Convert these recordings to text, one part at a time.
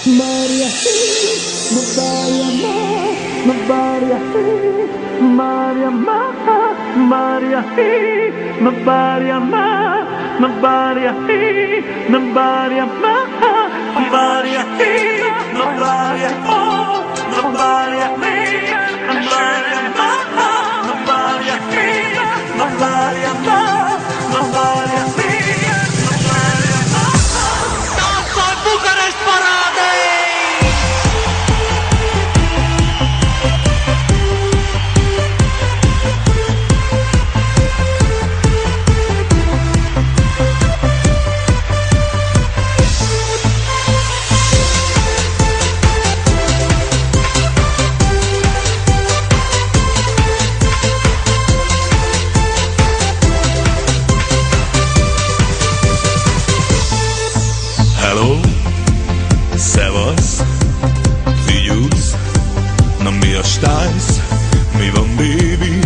Maria, Maria, Maria, Maria, Maria, Maria, Maria, Hello, szevasz, figyelsz, na mi a stájsz, mi van baby?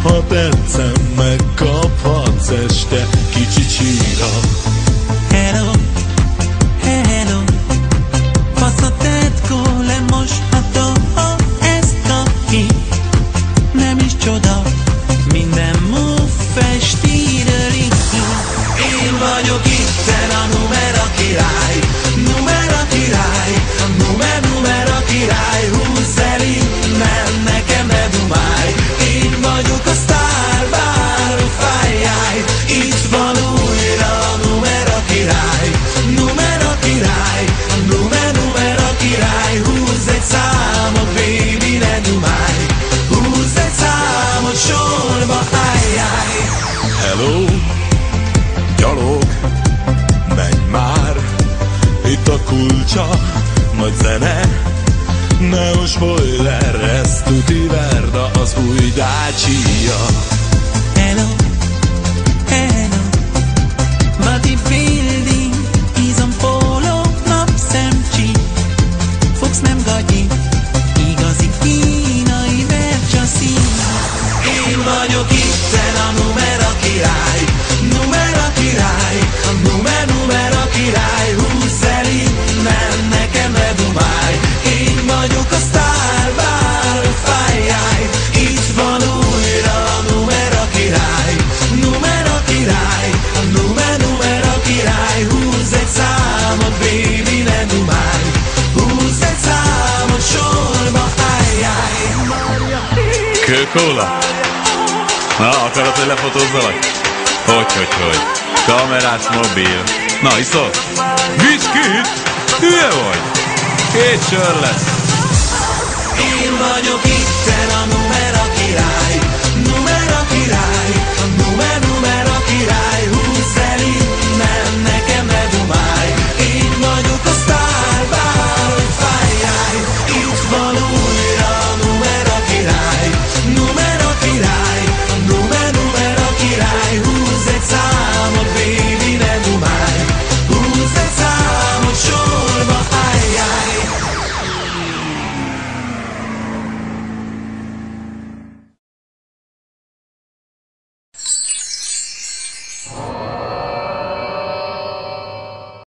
6 percen megkaphatsz este kicsi csíra. Hello, hello, faszatedko, lemosható ezt a ki. Nem is csoda, minden move festíről. Én vagyok itten a numera király, numera király, a numera király. Húzz el innen, nekem ne dumálj. Én vagyok a sztár, bár fájjáj. Itt van újra a numera király, numera király, a numera király. Húzz egy számot, baby, ne dumálj. Húzz egy számot, sorba álljálj. Hello, gyalog, menj már, itt a kulcsa, nagy zene, neon spoiler, ez tuti Verda, az új Dacia. Hello, hello, bodybuilding, izom póló, napszemcsi, fogsz nem gagyi, igazi kínai vercsaszín. Én vagyok itten a numera király, numera király, a numera király. Húzz el innen, nekem ne dumálj. Én vagyok a sztár, bár fájjáj. Itt van újra a numera király, numera király, a numera király. Húzz egy számot, baby, ne dumálj. Húzz egy számot, sorba álljálj. Kőkóla? Na, akarod, hogy lefotózzalak? Hogy? Kamerás mobil. Na, iszol? Viszkit? Hülye vagy? 2 sör lesz. Én vagyok itten a numera király, numera király.